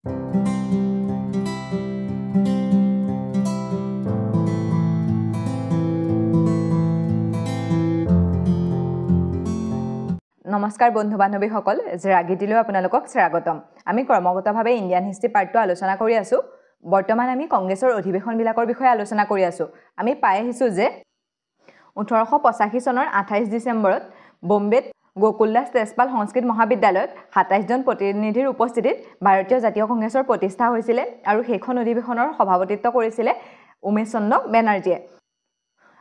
নমস্কাৰ বন্ধু বান্ধৱীসকল, ৰাগীটিলৈ আপোনালোকক স্বাগতম। আমি ক্ৰমাগতভাৱে ইণ্ডিয়ান হিষ্ট্ৰী পাৰ্টটো আলোচনা কৰি আছোঁ। বৰ্তমান আমি কংগ্ৰেছৰ অধিৱেশনবিলাকৰ বিষয়ে আলোচনা কৰি আছোঁ। আমি পাই আহিছোঁ যে 1885 চনৰ 28 ডিচেম্বৰত বম্বেত গোকুলদাস তেজপাল সংস্কৃত মহাবিদ্যালয়ত 27 জন প্ৰতিনিধিৰ উপস্থিতিত ভাৰতীয় জাতীয় কংগ্ৰেছৰ প্ৰতিষ্ঠা হৈছিলে আৰু সেইখন অধিৱেশনৰ সভাপতিত্ব কৰিছিলে উমেশ চন্দ্ৰ বেনাৰ্জীয়ে।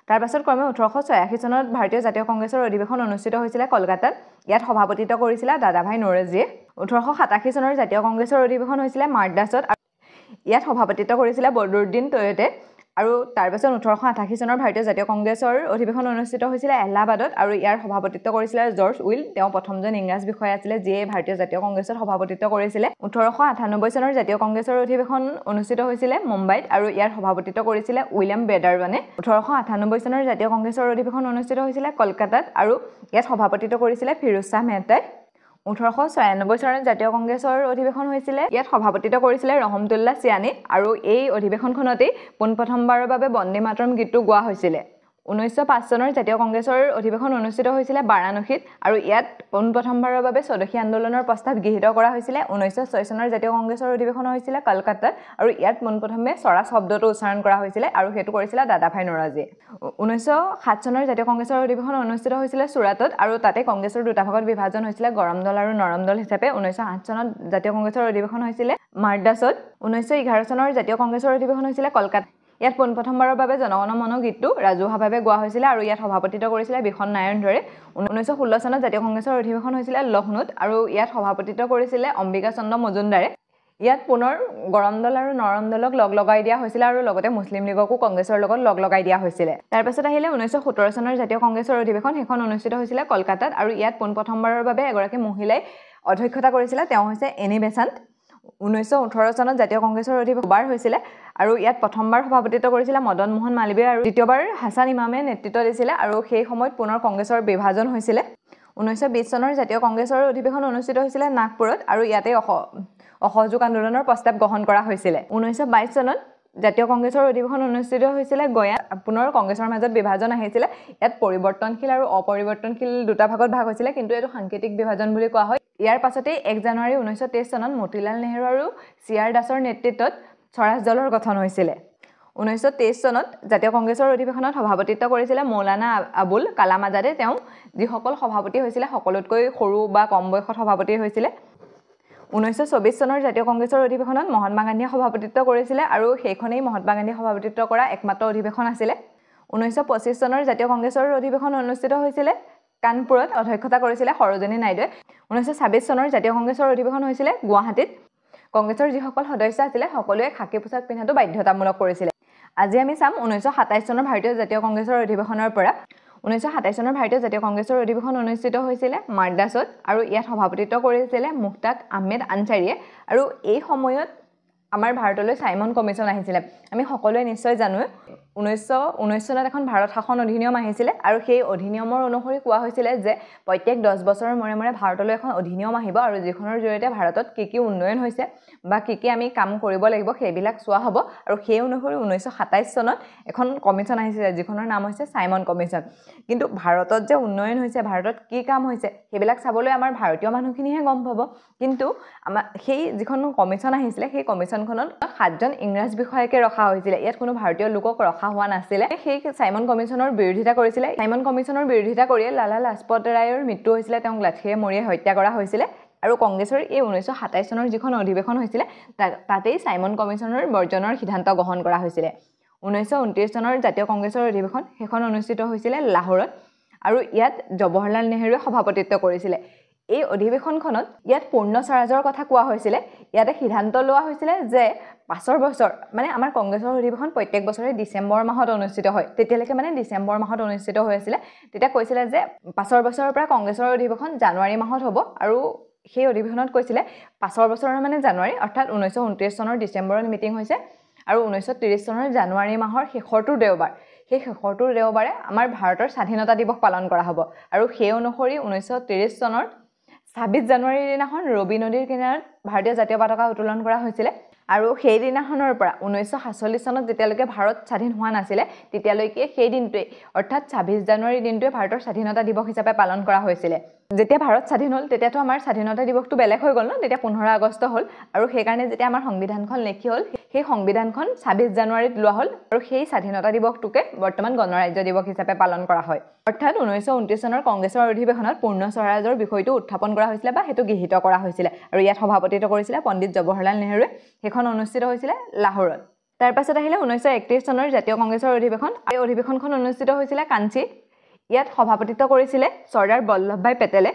তাৰ পাছত ক্ৰমে 1886 চনত ভাৰতীয় জাতীয় কংগ্ৰেছৰ অধিৱেশন অনুষ্ঠিত হৈছিলে কলকাতাত। ইয়াত সভাপতিত্ব কৰিছিলে দাদাভাই নৌৰোজীয়ে। 1887 চনৰ জাতীয় কংগ্ৰেছৰ অধিৱেশন হৈছিলে মাদ্ৰাছত। ইয়াত সভাপতিত্ব কৰিছিলে বদৰুদ্দিন তৈয়দে। আৰু তাৰ পাছত 1888 চনৰ ভাৰতীয় জাতীয় কংগ্ৰেছৰ অধিৱেশন অনুষ্ঠিত হৈছিলে এলাহাবাদত আৰু ইয়াৰ সভাপতিত্ব কৰিছিলে জৰ্জ উইল। তেওঁ প্ৰথমজন ইংৰাজ বিষয়া আছিলে যিয়ে ভাৰতীয় জাতীয় কংগ্ৰেছত সভাপতিত্ব কৰিছিলে। 1898 চনৰ জাতীয় কংগ্ৰেছৰ অধিৱেশন অনুষ্ঠিত হৈছিলে মুম্বাইত আৰু ইয়াৰ সভাপতিত্ব কৰিছিলে উইলিয়াম বেডাৰৱানে। 1898 চনৰ জাতীয় কংগ্ৰেছৰ অধিৱেশন অনুষ্ঠিত হৈছিলে কলকাতাত আৰু ইয়াত সভাপতিত্ব কৰিছিলে ফিৰোজ শ্বাহ মেহতাই। 1896 চনত জাতীয় কংগ্ৰেছৰ অধিৱেশন হৈছিলে। ইয়াত সভাপতিত্ব কৰিছিলে ৰহমতুল্লাহ চিয়ানি আৰু এই অধিৱেশনখনতেই পোনপ্ৰথমবাৰৰ বাবে বন্দে মাতৰম গীতটো গোৱা হৈছিলে। 1905 চনৰ জাতীয় কংগ্ৰেছৰ অধিৱেশন অনুষ্ঠিত হৈছিলে বাৰাণসীত আৰু ইয়াত পোনপ্ৰথমবাৰৰ বাবে স্বদেশী আন্দোলনৰ প্ৰস্তাৱ গৃহীত কৰা হৈছিলে। 1906 চনৰ জাতীয় কংগ্ৰেছৰ অধিৱেশন হৈছিলে কলকাতাত আৰু ইয়াত পোনপ্ৰথমে স্বৰাজ শব্দটো উচ্চাৰণ কৰা হৈছিলে আৰু সেইটো কৰিছিলে দাদাভাই নৌৰোজীয়ে। 1907 চনৰ জাতীয় কংগ্ৰেছৰ অধিৱেশন অনুষ্ঠিত হৈছিলে চুৰাটত আৰু তাতে কংগ্ৰেছৰ দুটা ভাগত বিভাজন হৈছিলে গৰম দল আৰু নৰম দল হিচাপে। 1908 চনত জাতীয় কংগ্ৰেছৰ অধিৱেশন হৈছিলে মাদ্ৰাছত। 1911 চনৰ জাতীয় কংগ্ৰেছৰ অধিৱেশন হৈছিলে কলকাতা। ইয়াত পোনপ্ৰথমবাৰৰ বাবে জনগণ মন গীতটো ৰাজহুৱাভাৱে গোৱা হৈছিলে আৰু ইয়াত সভাপতিত্ব কৰিছিলে বিখন নাৰায়ণ ধৰে। 1916 চনত জাতীয় কংগ্ৰেছৰ অধিৱেশন হৈছিলে লক্ষ্ণৌত আৰু ইয়াত সভাপতিত্ব কৰিছিলে অম্বিকা চন্দ্ৰ মজুমদাৰে। ইয়াত পুনৰ গৰম দল আৰু নৰম দলক লগ লগাই দিয়া হৈছিলে আৰু লগতে মুছলিম লীগকো কংগ্ৰেছৰ লগত লগ লগাই দিয়া হৈছিলে। তাৰপাছত আহিলে 1917 চনৰ জাতীয় কংগ্ৰেছৰ অধিৱেশন। সেইখন অনুষ্ঠিত হৈছিলে কলকাতাত আৰু ইয়াত পোনপ্ৰথমবাৰৰ বাবে এগৰাকী মহিলাই অধ্যক্ষতা কৰিছিলে, তেওঁ হৈছে এনি বেচাণ্ট। 1918 চনত জাতীয় কংগ্ৰেছৰ অধিৱেশন হৈছিলে আৰু ইয়াত প্ৰথমবাৰ সভাপতিত্ব কৰিছিলে মদন মোহন মালৱীয় আৰু দ্বিতীয়বাৰ হাছান ইমামে নেতৃত্ব দিছিলে আৰু সেই সময়ত পুনৰ কংগ্ৰেছৰ বিভাজন হৈছিলে। 1920 চনৰ জাতীয় কংগ্ৰেছৰ অধিৱেশন অনুষ্ঠিত হৈছিলে নাগপুৰত আৰু ইয়াতে অসহযোগ আন্দোলনৰ প্ৰস্তাৱ গ্ৰহণ কৰা হৈছিলে। 1922 চনত জাতীয় কংগ্ৰেছৰ অধিৱেশন অনুষ্ঠিত হৈছিলে গয়াত। পুনৰ কংগ্ৰেছৰ মাজত বিভাজন আহিছিলে। ইয়াত পৰিৱৰ্তনশীল আৰু অপৰিৱৰ্তনশীল দুটা ভাগত ভাগ হৈছিলে, কিন্তু এইটো সাংকেতিক বিভাজন বুলি কোৱা হয়। ইয়াৰ পাছতেই 1 জানুৱাৰী 1923 চনত মতিলাল নেহৰু আৰু চি.আৰ. দাসৰ নেতৃত্বত স্বৰাজ দলৰ গঠন হৈছিলে। 1923 চনত জাতীয় কংগ্ৰেছৰ অধিৱেশনত সভাপতিত্ব কৰিছিলে মৌলানা আবুল কালাম আজাদে। তেওঁ যিসকল সভাপতি হৈছিলে সকলোতকৈ সৰু বা কম বয়সত সভাপতি হৈছিলে। 1924 চনৰ জাতীয় কংগ্ৰেছৰ অধিৱেশনত মহাত্মা গান্ধীয়ে সভাপতিত্ব কৰিছিলে আৰু সেইখনেই মহাত্মা গান্ধীয়ে সভাপতিত্ব কৰা একমাত্ৰ অধিৱেশন আছিলে। 1925 চনৰ জাতীয় কংগ্ৰেছৰ অধিৱেশন অনুষ্ঠিত হৈছিলে কানপুৰত, অধ্যক্ষতা কৰিছিলে সৰোজিনী নাইডুৱে। 1926 চনৰ জাতীয় কংগ্ৰেছৰ অধিৱেশন হৈছিলে গুৱাহাটীত। কংগ্ৰেছৰ যিসকল সদস্য আছিলে সকলোৱে খাকী পোছাক পিন্ধাটো বাধ্যতামূলক কৰিছিলে। আজি আমি চাম 1927 চনৰ ভাৰতীয় জাতীয় কংগ্ৰেছৰ অধিৱেশনৰ পৰা। 1927 চনৰ ভাৰতীয় জাতীয় কংগ্ৰেছৰ অধিৱেশন অনুষ্ঠিত হৈছিলে মাদ্ৰাছত আৰু ইয়াত সভাপতিত্ব কৰিছিলে মুক্তাক আহমেদ আনচাৰীয়ে আৰু এই সময়ত আমাৰ ভাৰতলৈ চাইমন কমিশ্যন আহিছিলে। আমি সকলোৱে নিশ্চয় জানো 1919 চনত এখন ভাৰত শাসন অধিনিয়ম আহিছিলে আৰু সেই অধিনিয়মৰ অনুসৰি কোৱা হৈছিলে যে প্ৰত্যেক 10 বছৰৰ মূৰে মূৰে ভাৰতলৈ এখন অধিনিয়ম আহিব আৰু যিখনৰ জৰিয়তে ভাৰতত কি উন্নয়ন হৈছে বা কি আমি কাম কৰিব লাগিব সেইবিলাক চোৱা হ'ব। আৰু সেই অনুসৰি 1927 চনত এখন কমিশ্যন আহিছিলে যিখনৰ নাম হৈছে চাইমন কমিশ্যন। কিন্তু ভাৰতত যে উন্নয়ন হৈছে, ভাৰতত কি কাম হৈছে সেইবিলাক চাবলৈ আমাৰ ভাৰতীয় মানুহখিনিহে গম পাব। কিন্তু আমাৰ সেই যিখন কমিশ্যন আহিছিলে সেই কমিশ্যনখনত 7জন ইংৰাজ বিষয়াকে ৰখা হৈছিলে। ইয়াত কোনো ভাৰতীয় লোকক ৰখা হোৱা নাছিলে। সেই চাইমন কমিশ্যনৰ বিৰোধিতা কৰিছিলে। চাইমন কমিশ্যনৰ বিৰোধিতা কৰিয়ে লালা লাজপত ৰায়ৰ মৃত্যু হৈছিলে, তেওঁক লাঠিৰে মৰিয়ে হত্যা কৰা হৈছিলে। আৰু কংগ্ৰেছৰ এই 1927 চনৰ যিখন অধিৱেশন হৈছিলে তাতেই চাইমন কমিশ্যনৰ বৰ্জনৰ সিদ্ধান্ত গ্ৰহণ কৰা হৈছিলে। 1929 চনৰ জাতীয় কংগ্ৰেছৰ অধিৱেশন সেইখন অনুষ্ঠিত হৈছিলে লাহোৰত আৰু ইয়াত জৱাহৰলাল নেহৰুৱে সভাপতিত্ব কৰিছিলে। এই অধিৱেশনখনত ইয়াত পূৰ্ণ স্বৰাজৰ কথা কোৱা হৈছিলে। ইয়াতে সিদ্ধান্ত লোৱা হৈছিলে যে 5 বছৰ মানে আমাৰ কংগ্ৰেছৰ অধিৱেশন প্ৰত্যেক বছৰে ডিচেম্বৰ মাহত অনুষ্ঠিত হয়। তেতিয়ালৈকে মানে ডিচেম্বৰ মাহত অনুষ্ঠিত হৈ আছিলে। তেতিয়া কৈছিলে যে 5 বছৰৰ পৰা কংগ্ৰেছৰ অধিৱেশন জানুৱাৰী মাহত হ'ব আৰু সেই অধিৱেশনত কৈছিলে 5 বছৰৰ মানে জানুৱাৰী, অৰ্থাৎ 1929 চনৰ ডিচেম্বৰত মিটিং হৈছে আৰু 1930 চনৰ জানুৱাৰী মাহৰ শেষৰটো দেওবাৰ, সেই শেষৰটো দেওবাৰে আমাৰ ভাৰতৰ স্বাধীনতা দিৱস পালন কৰা হ'ব। আৰু সেই অনুসৰি 1930 চনৰ 26 জানুৱাৰীৰ দিনাখন ৰবি নদীৰ কিনাৰত ভাৰতীয় জাতীয় পতাকা উত্তোলন কৰা হৈছিলে আৰু সেই দিনাখনৰ পৰা 1947 চনত যেতিয়ালৈকে ভাৰত স্বাধীন হোৱা নাছিলে তেতিয়ালৈকে সেই দিনটোৱে অৰ্থাৎ 26 জানুৱাৰীৰ দিনটোৱে ভাৰতৰ স্বাধীনতা দিৱস হিচাপে পালন কৰা হৈছিলে যেতিয়া ভাৰত স্বাধীন হ'ল তেতিয়াতো আমাৰ স্বাধীনতা দিৱসটো বেলেগ হৈ গ'ল ন তেতিয়া 15 আগষ্ট হ'ল আৰু সেই কাৰণে যেতিয়া আমাৰ সংবিধানখন লেখি হ'ল সেই সংবিধানখন 26 জানুৱাৰীত লোৱা হ'ল আৰু সেই স্বাধীনতা দিৱসটোকে বৰ্তমান গণৰাজ্য দিৱস হিচাপে পালন কৰা হয় অৰ্থাৎ 1929 চনৰ কংগ্ৰেছৰ অধিৱেশনত পূৰ্ণ স্বৰাজৰ বিষয়টো উত্থাপন কৰা হৈছিলে বা হেতু গৃহীত কৰা হৈছিলে আৰু ইয়াত সভাপতিত্ব কৰিছিলে পণ্ডিত জৱাহৰলাল নেহৰুৱে সেইখন অনুষ্ঠিত হৈছিলে লাহোৰত তাৰ পাছত আহিলে 1931 চনৰ জাতীয় কংগ্ৰেছৰ অধিৱেশন এই অধিৱেশনখন অনুষ্ঠিত হৈছিলে কাঞ্চীত ইয়াত সভাপতিত্ব কৰিছিলে চৰ্দাৰ বল্লভভাই পেটেলে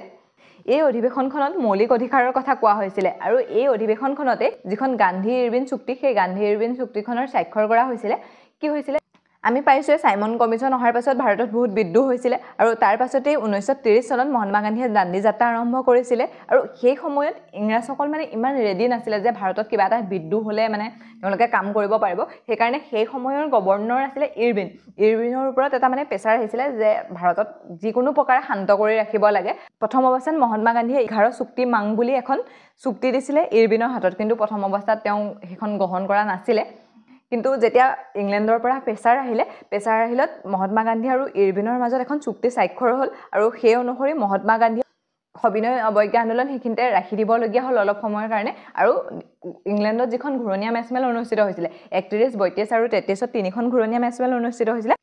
এই অধিৱেশনখনত মৌলিক অধিকাৰৰ কথা কোৱা হৈছিলে আৰু এই অধিৱেশনখনতে যিখন গান্ধী ইৰবিন চুক্তি সেই গান্ধী ইৰবিন চুক্তিখনৰ স্বাক্ষৰ কৰা হৈছিলে কি হৈছিলে আমি পাইছো সাইমন কমিছন অহাৰ পাছত ভাৰতত বহুত বিদ্ৰোহ হৈছিলে আৰু তাৰ পাছতে 1930 চনত মহাত্মা গান্ধীয়ে দাণ্ডী যাত্ৰা আৰম্ভ কৰিছিলে আৰু সেই সময়ত ইংৰাজসকল মানে ইমান ৰেডি নাছিলে যে ভাৰতত কিবা এটা বিদ্ৰোহ হলে মানে তেওঁলোকে কাম কৰিব পাৰিব সেই কাৰণে সেই সময়ৰ গভৰ্ণৰ আছিলে ইৰবিনৰ ওপৰত এটা মানে প্ৰেছাৰ আহিছিলে যে ভাৰতত যিকোনো প্ৰকাৰে শান্ত কৰি ৰাখিব লাগে প্ৰথম অৱস্থাত মহাত্মা গান্ধীয়ে 11 চুক্তি মাং বুলি এখন চুক্তি দিছিলে ইৰবিনৰ হাতত কিন্তু প্ৰথম অৱস্থাত তেওঁ সেইখন গ্ৰহণ কৰা নাছিলে কিন্তু যেতিয়া ইংলেণ্ডৰ পৰা প্ৰেছাৰ আহিলত মহাত্মা গান্ধী আৰু ইৰবিনৰ মাজত এখন চুক্তি স্বাক্ষৰ হ'ল আৰু সেই অনুসৰি মহাত্মা গান্ধী সবিনয় অৱজ্ঞা আন্দোলন সেইখিনিতে ৰাখি দিবলগীয়া হ'ল অলপ সময়ৰ কাৰণে আৰু ইংলেণ্ডত যিখন ঘূৰণীয়া মেচমেল অনুষ্ঠিত হৈছিলে 31 32 আৰু 33ত তিনিখন ঘূৰণীয়া মেচমেল অনুষ্ঠিত হৈছিলে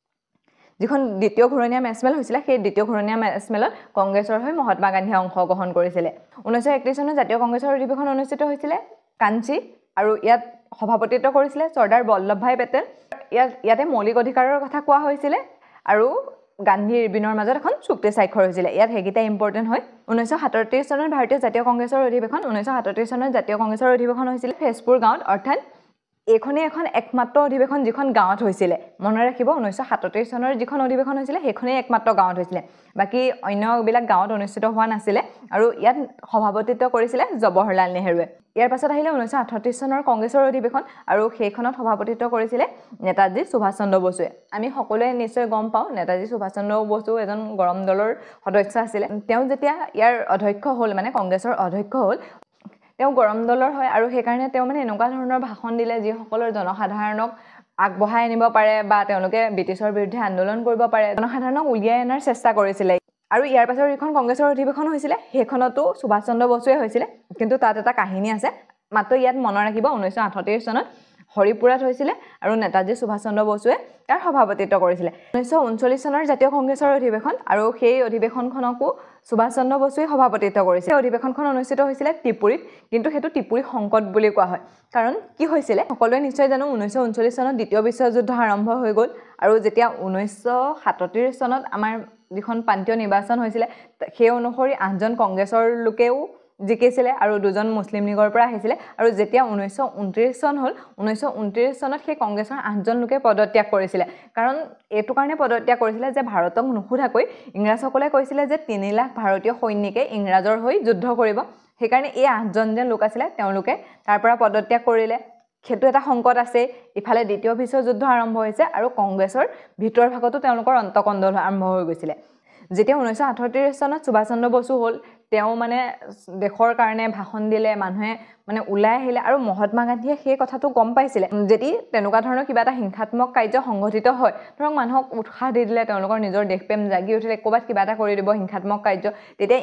যিখন দ্বিতীয় ঘূৰণীয়া মেচমেল হৈছিলে সেই দ্বিতীয় ঘূৰণীয়া মেচমেলত কংগ্ৰেছৰ হৈ মহাত্মা গান্ধীয়ে অংশগ্ৰহণ কৰিছিলে 1931 চনত জাতীয় কংগ্ৰেছৰ অধিৱেশন অনুষ্ঠিত হৈছিলে কাঞ্চী আৰু ইয়াত সভাপতিত্ব কৰিছিলে চৰ্দাৰ বল্লভভাই পেটেল ইয়াতে মৌলিক অধিকাৰৰ কথা কোৱা হৈছিলে আৰু গান্ধী ইৰবিনৰ মাজত এখন চুক্তি স্বাক্ষৰ হৈছিলে ইয়াত হেগিটা ইম্পৰ্টেন্ট হয় 1937 চনত ভাৰতীয় জাতীয় কংগ্ৰেছৰ অধিৱেশন 1937 চনত জাতীয় কংগ্ৰেছৰ অধিৱেশন হৈছিল ফেজপুৰ গাঁৱত অৰ্থাৎ এইখনেই এখন একমাত্ৰ অধিৱেশন যিখন গাঁৱত হৈছিলে মনত ৰাখিব 1937 চনৰ যিখন অধিৱেশন হৈছিলে সেইখনেই একমাত্ৰ গাঁৱত হৈছিলে বাকি অন্যবিলাক গাঁৱত অনুষ্ঠিত হোৱা নাছিলে আৰু ইয়াত সভাপতিত্ব কৰিছিলে জৱাহৰলাল নেহৰুৱে ইয়াৰ পাছত আহিলে 1938 চনৰ কংগ্ৰেছৰ অধিৱেশন আৰু সেইখনত সভাপতিত্ব কৰিছিলে নেতাজী সুভাষ চন্দ্ৰ বসুৱে আমি সকলোৱে নিশ্চয় গম পাওঁ নেতাজী সুভাষ চন্দ্ৰ বসু এজন গৰম দলৰ সদস্য আছিলে তেওঁ যেতিয়া ইয়াৰ অধ্যক্ষ হ'ল মানে কংগ্ৰেছৰ অধ্যক্ষ হ'ল তেওঁ গৰম দলৰ হয় আৰু সেই কাৰণে তেওঁ মানে এনেকুৱা ধৰণৰ ভাষণ দিলে যি সকলৰ জনসাধাৰণক আগবঢ়াই আনিব পাৰে বা তেওঁলোকে ব্ৰিটিছৰ বিৰুদ্ধে আন্দোলন কৰিব পাৰে জনসাধাৰণক উলিয়াই অনাৰ চেষ্টা কৰিছিলে আৰু ইয়াৰ পাছৰ যিখন কংগ্ৰেছৰ অধিৱেশন হৈছিলে সেইখনতো সুভাষ চন্দ্ৰ বসুৱে হৈছিলে কিন্তু তাত এটা কাহিনী আছে মাত্ৰ ইয়াত মনত ৰাখিব 1938 চনত হৰিপুৰাত হৈছিলে আৰু নেতাজী সুভাষ চন্দ্ৰ বসুৱে তাৰ সভাপতিত্ব কৰিছিলে 1939 চনৰ জাতীয় কংগ্ৰেছৰ অধিৱেশন আৰু সেই অধিৱেশনখনকো সুভাষ চন্দ্ৰ বসুৱে সভাপতিত্ব কৰিছিল অধিৱেশনখন অনুষ্ঠিত হৈছিলে ত্ৰিপুৰীত কিন্তু হেতু ত্ৰিপুৰী সংকট বুলি কোৱা হয় কাৰণ কি হৈছিলে সকলোৱে নিশ্চয় জানো 1939 চনত দ্বিতীয় বিশ্বযুদ্ধ আৰম্ভ হৈ গ'ল আৰু যেতিয়া 1937 চনত আমাৰ যিখন প্ৰান্তীয় নিৰ্বাচন হৈছিলে সেই অনুসৰি 8জন কংগ্ৰেছৰ লোকেও জিকিছিলে আৰু দুজন মুছলিম লীগৰ পৰা আহিছিলে আৰু যেতিয়া 1929 চন হ'ল 1929 চনত সেই কংগ্ৰেছৰ 8জন লোকে পদত্যাগ কৰিছিলে কাৰণ এটো কাৰণে পদত্যাগ কৰিছিলে যে ভাৰতক নুসুধাকৈ ইংৰাজসকলে কৈছিলে যে 3 লাখ ভাৰতীয় সৈনিকে ইংৰাজৰ হৈ যুদ্ধ কৰিব সেই কাৰণে এই 8জন যে লোক আছিল তেওঁলোকে তাৰ পৰা পদত্যাগ কৰিলে খেতু এটা সংকট আছে ইফালে দ্বিতীয় বিশ্বযুদ্ধ আৰম্ভ হৈছে আৰু কংগ্ৰেছৰ ভিতৰ ভাগতো তেওঁলোকৰ অন্তকন্দল আৰম্ভ হৈ গৈছিলে যেতিয়া 1938 চনত সুভাষ চন্দ্ৰ বসু হ'ল তেওঁ মানে দেশৰ কাৰণে ভাষণ দিলে মানুহে মানে উলাই আহিলে আৰু মহাত্মা গান্ধীয়ে সেই কথাটো গম পাইছিলে যদি তেনেকুৱা ধৰণৰ কিবা এটা হিংসাত্মক কাৰ্য সংঘটিত হয় ধৰক মানুহক উৎসাহ দি দিলে তেওঁলোকৰ নিজৰ দেশপ্ৰেম জাগি উঠিলে ক'বাত কিবা এটা কৰি দিব হিংসাত্মক কাৰ্য তেতিয়া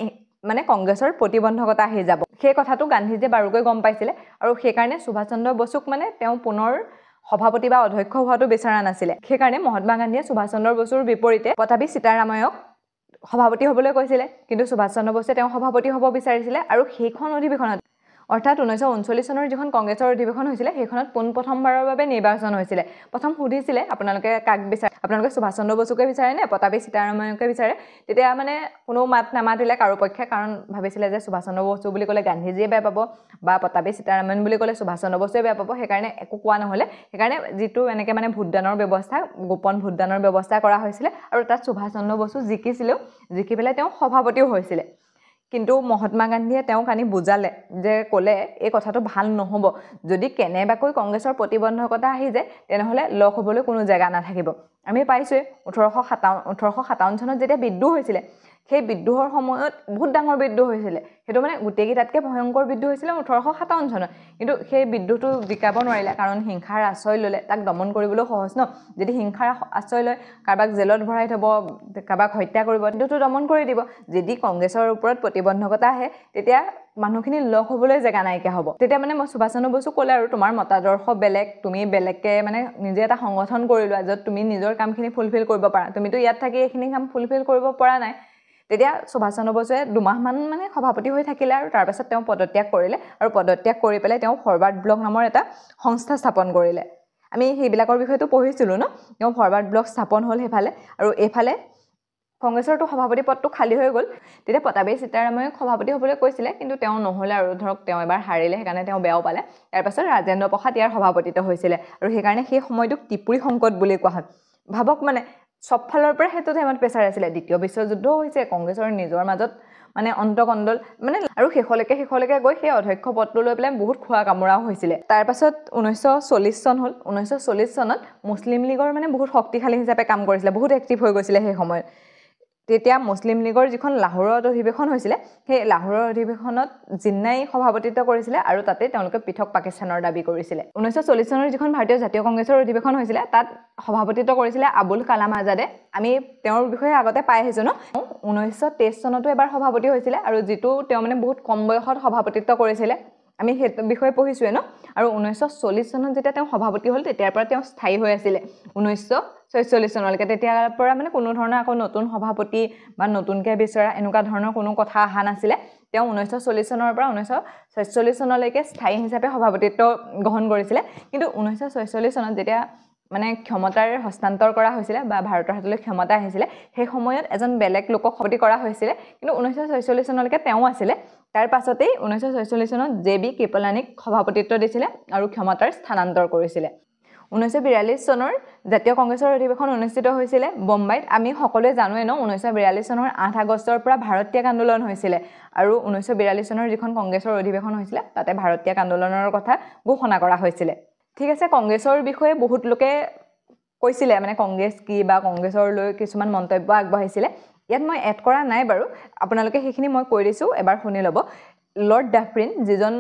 মানে কংগ্ৰেছৰ প্ৰতিবন্ধকতা আহি যাব সেই কথাটো গান্ধীজীয়ে বাৰুকৈ গম পাইছিলে আৰু সেই কাৰণে সুভাষ চন্দ্ৰ বসুক মানে তেওঁ পুনৰ সভাপতি বা অধ্যক্ষ হোৱাটো বিচাৰা নাছিলে সেই কাৰণে মহাত্মা গান্ধীয়ে সুভাষ চন্দ্ৰ বসুৰ বিপৰীতে পটাবী সীতাৰাময়ক সভাপতি হ'বলৈ কৈছিলে কিন্তু সুভাষ চন্দ্ৰ বসুৱে তেওঁ সভাপতি হ'ব বিচাৰিছিলে আৰু সেইখন অধিৱেশনত অৰ্থাৎ 1939 চনৰ যিখন কংগ্ৰেছৰ অধিৱেশন হৈছিলে সেইখনত প্ৰথমবাৰৰ বাবে নিৰ্বাচন হৈছিলে প্ৰথম সুধিছিলে আপোনালোকে কাক বিচাৰে আপোনালোকে সুভাষ চন্দ্ৰ বসুকে বিচাৰে নে পটাবী সীতাৰাময়কে বিচাৰে তেতিয়া মানে কোনো মাত নামাতিলে কাৰো পক্ষে কাৰণ ভাবিছিলে যে সুভাষ চন্দ্ৰ বসু বুলি ক'লে গান্ধীজীয়ে বেয়া পাব বা পটাবী সীতাৰামন বুলি ক'লে সুভাষ চন্দ্ৰ বসুৱে বেয়া পাব সেইকাৰণে একো কোৱা নহ'লে সেইকাৰণে যিটো এনেকে মানে ভোটদানৰ ব্যৱস্থা গোপন ভোটদানৰ ব্যৱস্থা কৰা হৈছিলে আৰু তাত সুভাষ চন্দ্ৰ বসু জিকি পেলাই তেওঁ সভাপতিও হৈছিলে কিন্তু মহাত্মা গান্ধীয়ে তেওঁক আনি বুজালে যে ক'লে এই কথাটো ভাল নহ'ব যদি কেনেবাকৈ কংগ্ৰেছৰ প্ৰতিবন্ধকতা আহি যায় তেনেহ'লে লগ হ'বলৈ কোনো জায়গা নাথাকিব আমি পাইছোৱে 1857 চনত যেতিয়া বিদ্ৰোহ হৈছিলে সেই বিদ্ৰোহৰ সময়ত বহুত ডাঙৰ বিদ্ৰোহ হৈছিলে সেইটো মানে গোটেইকেইটাতকৈ ভয়ংকৰ বিদ্ৰোহ হৈছিলে 1857 চনত কিন্তু সেই বিদ্ৰোহটো জিকাব নোৱাৰিলে কাৰণ হিংসাৰ আশ্ৰয় ল'লে তাক দমন কৰিবলৈ সহজ ন যদি হিংসাৰ আশ্ৰয় লয় কাৰোবাক জেলত ভৰাই থ'ব কাৰোবাক হত্যা কৰিব বিদ্ৰোহটো দমন কৰি দিব যদি কংগ্ৰেছৰ ওপৰত প্ৰতিবন্ধকতা আহে তেতিয়া মানুহখিনি লগ হ'বলৈ জেগা নাইকিয়া হ'ব তেতিয়া মানে মই সুভাষ চন্দ্ৰ বসু ক'লে আৰু তোমাৰ মতাদৰ্শ বেলেগ তুমি বেলেগকৈ মানে নিজে এটা সংগঠন কৰি লোৱা য'ত তুমি নিজৰ কামখিনি ফুলফিল কৰিব পাৰা তুমিতো ইয়াত থাকি এইখিনি কাম ফুলফিল কৰিব পৰা নাই তেতিয়া সুভাষ চন্দ্ৰ বসুৱে দুমাহমান মানে সভাপতি হৈ থাকিলে আৰু তাৰপাছত তেওঁ পদত্যাগ কৰিলে আৰু পদত্যাগ কৰি পেলাই তেওঁ ফৰৱাৰ্ড ব্লক নামৰ এটা সংস্থা স্থাপন কৰিলে আমি সেইবিলাকৰ বিষয়েতো পঢ়িছিলোঁ ন তেওঁ ফৰৱাৰ্ড ব্লক স্থাপন হ'ল সেইফালে আৰু এইফালে কংগ্ৰেছৰটো সভাপতি পদটো খালী হৈ গ'ল তেতিয়া পটাবী সীতাৰাময়ক সভাপতি হ'বলৈ কৈছিলে কিন্তু তেওঁ নহ'লে আৰু ধৰক তেওঁ এবাৰ হাৰিলে সেইকাৰণে তেওঁ বেয়াও পালে তাৰপাছত ৰাজেন্দ্ৰ প্ৰসাদ ইয়াৰ সভাপতিত্ব হৈছিলে আৰু সেইকাৰণে সেই সময়টোক ত্ৰিপুৰী সংকট বুলি কোৱা হয় ভাবক মানে সব ফালৰ পৰা সেইটো টাইমত প্ৰেছাৰ আছিলে দ্বিতীয় বিশ্বযুদ্ধও হৈছে কংগ্ৰেছৰ নিজৰ মাজত মানে অন্তকণ্ডল মানে আৰু শেষলৈকে গৈ সেই অধ্যক্ষ পদটো লৈ পেলাই বহুত খোৱা কামোৰাও হৈছিলে তাৰপাছত 1940 চন হ'ল 1940 চনত মুছলিম লীগৰ মানে বহুত শক্তিশালী হিচাপে কাম কৰিছিলে বহুত এক্টিভ হৈ গৈছিলে সেই সময়ত তেতিয়া মুছলিম লীগৰ যিখন লাহোৰত অধিৱেশন হৈছিলে সেই লাহোৰৰ অধিৱেশনত জিন্নাই সভাপতিত্ব কৰিছিলে আৰু তাতে তেওঁলোকে পৃথক পাকিস্তানৰ দাবী কৰিছিলে 1940 চনৰ যিখন ভাৰতীয় জাতীয় কংগ্ৰেছৰ অধিৱেশন হৈছিলে তাত সভাপতিত্ব কৰিছিলে আবুল কালাম আজাদে আমি তেওঁৰ বিষয়ে আগতে পাই আহিছোঁ ন 1923 চনতো এবাৰ সভাপতি হৈছিলে আৰু যিটো তেওঁ মানে বহুত কম বয়সত সভাপতিত্ব কৰিছিলে আমি সেই বিষয়ে পঢ়িছোৱে ন আৰু 1940 চনত যেতিয়া তেওঁ সভাপতি হ'ল তেতিয়াৰ পৰা তেওঁ স্থায়ী হৈ আছিলে 1946 চনলৈকে তেতিয়াৰ পৰা মানে কোনো ধৰণৰ আকৌ নতুন সভাপতি বা নতুনকৈ বিচৰা এনেকুৱা ধৰণৰ কোনো কথা অহা নাছিলে তেওঁ 1940 চনৰ পৰা 1946 চনলৈকে স্থায়ী হিচাপে সভাপতিত্ব গ্ৰহণ কৰিছিলে কিন্তু 1946 চনত যেতিয়া মানে ক্ষমতাৰ হস্তান্তৰ কৰা হৈছিলে বা ভাৰতৰ হাতলৈ ক্ষমতা আহিছিলে সেই সময়ত এজন বেলেগ লোকক সভাপতি কৰা হৈছিলে কিন্তু 1946 চনলৈকে তেওঁ আছিলে তাৰ পাছতেই 1946 চনত জে.বি. কৃপলানীক সভাপতিত্ব দিছিলে আৰু ক্ষমতাৰ স্থানান্তৰ কৰিছিলে 1942 চনৰ জাতীয় কংগ্ৰেছৰ অধিৱেশন অনুষ্ঠিত হৈছিলে বম্বাইত আমি সকলোৱে জানোৱে ন 1942 চনৰ 8 আগষ্টৰ পৰা ভাৰত ত্যাগ আন্দোলন হৈছিলে আৰু 1942 চনৰ যিখন কংগ্ৰেছৰ অধিৱেশন হৈছিলে তাতে ভাৰত ত্যাগ আন্দোলনৰ কথা ঘোষণা কৰা হৈছিলে ঠিক আছে কংগ্ৰেছৰ বিষয়ে বহুত লোকে কৈছিলে মানে কংগ্ৰেছ কি বা কংগ্ৰেছৰ লৈ কিছুমান মন্তব্য আগবঢ়াইছিলে ইয়াত মই এড কৰা নাই বাৰু আপোনালোকে সেইখিনি মই কৈ দিছোঁ এবাৰ শুনি ল'ব লৰ্ড ডাফৰিন যিজন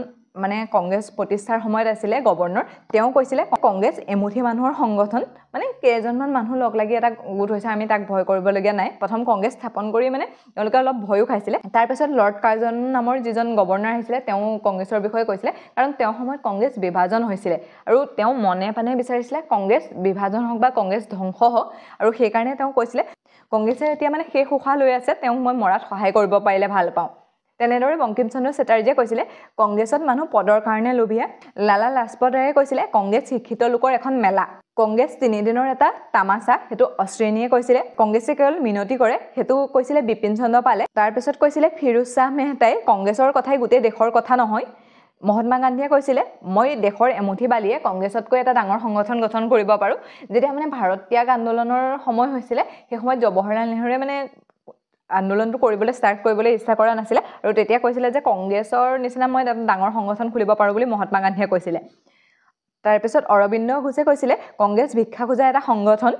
মানে কংগ্ৰেছ প্ৰতিষ্ঠাৰ সময়ত আছিলে গভৰ্ণৰ তেওঁ কৈছিলে কংগ্ৰেছ এমুঠি মানুহৰ সংগঠন মানে কেইজনমান মানুহ লগ লাগি এটা গোট হৈছে আমি তাক ভয় কৰিবলগীয়া নাই প্ৰথম কংগ্ৰেছ স্থাপন কৰি মানে তেওঁলোকে অলপ ভয়ো খাইছিলে তাৰপিছত লৰ্ড কাৰ্জন নামৰ যিজন গভৰ্ণৰ আহিছিলে তেওঁ কংগ্ৰেছৰ বিষয়ে কৈছিলে কাৰণ তেওঁ সময়ত কংগ্ৰেছ বিভাজন হৈছিলে আৰু তেওঁ মনে প্ৰাণে বিচাৰিছিলে কংগ্ৰেছ বিভাজন হওক বা কংগ্ৰেছ ধ্বংস হওক আৰু সেইকাৰণে তেওঁ কৈছিলে কংগ্ৰেছে এতিয়া মানে শেষ উশাহ লৈ আছে তেওঁক মই মৰাত সহায় কৰিব পাৰিলে ভাল পাওঁ তেনেদৰে বংকিম চন্দ্ৰ চেটাৰ্জীয়ে কৈছিলে কংগ্ৰেছত মানুহ পদৰ কাৰণে লোভীয়া লালা লাজপত ৰায়ে কৈছিলে কংগ্ৰেছ শিক্ষিত লোকৰ এখন মেলা কংগ্ৰেছ 3 দিনৰ এটা তামাচা হেতু অশ্ৰেণীয়ে কৈছিলে কংগ্ৰেছে কেৱল মিনতি কৰে হেতু কৈছিলে বিপিন চন্দ্ৰ পালে তাৰ পিছত কৈছিলে ফিৰোজ শাহ মেহতাই কংগ্ৰেছৰ কথাই গোটেই দেশৰ কথা নহয় মহাত্মা গান্ধীয়ে কৈছিলে মই দেশৰ এমুঠি বালিয়ে কংগ্ৰেছতকৈ এটা ডাঙৰ সংগঠন গঠন কৰিব পাৰোঁ যেতিয়া মানে ভাৰত ত্যাগ আন্দোলনৰ সময় হৈছিলে সেই সময়ত জৱাহৰলাল নেহৰুৱে মানে আন্দোলনটো কৰিবলৈ ষ্টাৰ্ট কৰিবলৈ ইচ্ছা কৰা নাছিলে আৰু তেতিয়া কৈছিলে যে কংগ্ৰেছৰ নিচিনা মই এটা ডাঙৰ সংগঠন খুলিব পাৰোঁ বুলি মহাত্মা গান্ধীয়ে কৈছিলে তাৰপিছত অৰবিন্দ ঘোষে কৈছিলে কংগ্ৰেছ ভিক্ষা খোজা এটা সংগঠন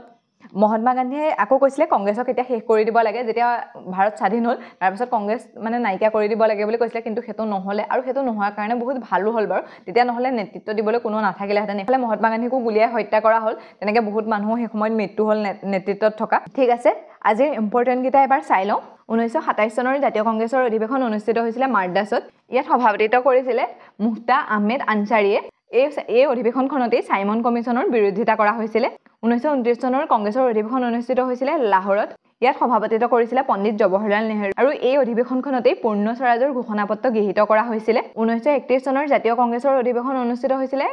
মহাত্মা গান্ধীয়ে আকৌ কৈছিলে কংগ্ৰেছক এতিয়া শেষ কৰি দিব লাগে যেতিয়া ভাৰত স্বাধীন হ'ল তাৰপিছত কংগ্ৰেছ মানে নাইকিয়া কৰি দিব লাগে বুলি কৈছিলে কিন্তু সেইটো নহ'লে আৰু সেইটো নোহোৱাৰ কাৰণে বহুত ভালো হ'ল বাৰু তেতিয়া নহ'লে নেতৃত্ব দিবলৈ কোনো নাথাকিলেহেঁতেন এইফালে মহাত্মা গান্ধীকো গুলীয়াই হত্যা কৰা হ'ল তেনেকৈ বহুত মানুহো সেই সময়ত মৃত্যু হ'ল নেতৃত্বত থকা ঠিক আছে আজিৰ ইম্পৰ্টেণ্টকেইটা এবাৰ চাই লওঁ 1927 চনৰ জাতীয় কংগ্ৰেছৰ অধিৱেশন অনুষ্ঠিত হৈছিলে মাদ্ৰাছত ইয়াত সভাপতিত্ব কৰিছিলে মুফতা আহমেদ আনচাৰীয়ে এই অধিৱেশনখনতেই চাইমন কমিশ্যনৰ বিৰোধিতা কৰা হৈছিলে 1929 চনৰ কংগ্ৰেছৰ অধিৱেশন অনুষ্ঠিত হৈছিলে লাহোৰত ইয়াত সভাপতিত্ব কৰিছিলে পণ্ডিত জৱাহৰলাল নেহৰু আৰু এই অধিৱেশনখনতেই পূৰ্ণ স্বৰাজৰ ঘোষণাপত্ৰ গৃহীত কৰা হৈছিলে 1931 চনৰ জাতীয় কংগ্ৰেছৰ অধিৱেশন অনুষ্ঠিত হৈছিলে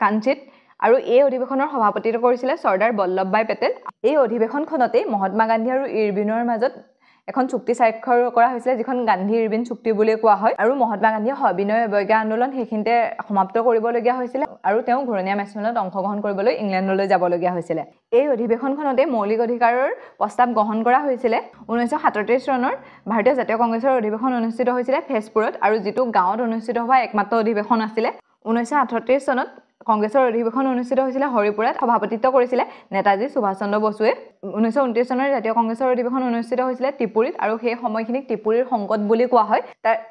কাঞ্চিত আৰু এই অধিৱেশনৰ সভাপতিত্ব কৰিছিলে চৰ্দাৰ বল্লভভাই পেটেল এই অধিৱেশনখনতেই মহাত্মা গান্ধী আৰু ইৰবিনৰ মাজত এখন চুক্তি স্বাক্ষৰ কৰা হৈছিলে যিখন গান্ধী ইৰবিন চুক্তি বুলি কোৱা হয় আৰু মহাত্মা গান্ধীয়ে সবিনয় অৱজ্ঞা আন্দোলন সেইখিনিতে সমাপ্ত কৰিবলগীয়া হৈছিলে আৰু তেওঁ ঘূৰণীয়া মেচমেলত অংশগ্ৰহণ কৰিবলৈ ইংলেণ্ডলৈ যাবলগীয়া হৈছিলে এই অধিৱেশনখনতে মৌলিক অধিকাৰৰ প্ৰস্তাৱ গ্ৰহণ কৰা হৈছিলে 1937 চনৰ ভাৰতীয় জাতীয় কংগ্ৰেছৰ অধিৱেশন অনুষ্ঠিত হৈছিলে ফেজপুৰত আৰু যিটো গাঁৱত অনুষ্ঠিত হোৱা একমাত্ৰ অধিৱেশন আছিলে 1938 চনত কংগ্ৰেছৰ অধিৱেশন অনুষ্ঠিত হৈছিলে হৰিপুৰাত সভাপতিত্ব কৰিছিলে নেতাজী সুভাষ চন্দ্ৰ বসুৱে 1929 চনৰ জাতীয় কংগ্ৰেছৰ অধিৱেশন অনুষ্ঠিত হৈছিলে ত্ৰিপুৰীত আৰু সেই সময়খিনিক ত্ৰিপুৰীৰ সংকট বুলি কোৱা হয়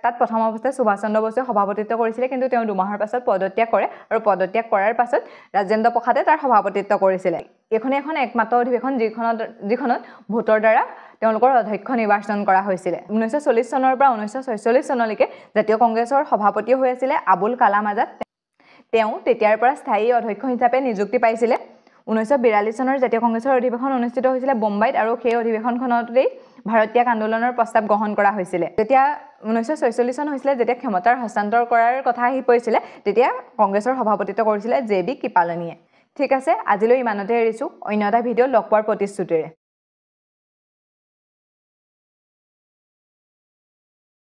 তাত প্ৰথম অৱস্থাত সুভাষ চন্দ্ৰ বসুৱে সভাপতিত্ব কৰিছিলে কিন্তু তেওঁ দুমাহৰ পাছত পদত্যাগ কৰে আৰু পদত্যাগ কৰাৰ পাছত ৰাজেন্দ্ৰ প্ৰসাদে তাৰ সভাপতিত্ব কৰিছিলে এইখনে এখন একমাত্ৰ অধিৱেশন যিখনত ভোটৰ দ্বাৰা তেওঁলোকৰ অধ্যক্ষ নিৰ্বাচন কৰা হৈছিলে 1940 চনৰ পৰা 1946 চনলৈকে জাতীয় কংগ্ৰেছৰ সভাপতি হৈ আছিল আবুল কালাম আজাদ তেওঁ তেতিয়াৰ পৰা স্থায়ী অধ্যক্ষ হিচাপে নিযুক্তি পাইছিলে 1942 চনৰ জাতীয় কংগ্ৰেছৰ অধিৱেশন অনুষ্ঠিত হৈছিল বম্বাইত আৰু সেই অধিৱেশনখনতেই ভাৰতীয় আন্দোলনৰ প্ৰস্তাৱ গ্ৰহণ কৰা হৈছিল যেতিয়া 1946 চন হৈছিল যেতিয়া ক্ষমতাৰ হস্তান্তৰ কৰাৰ কথা আহি পৰিছিল তেতিয়া কংগ্ৰেছৰ সভাপতিত্ব কৰিছিল জে বি কৃপালনীয়ে ঠিক আছে আজিলৈ ইমানতে এৰিছো অন্য এটা ভিডিঅ লগ পোৱাৰ প্ৰতিশ্ৰুতিৰে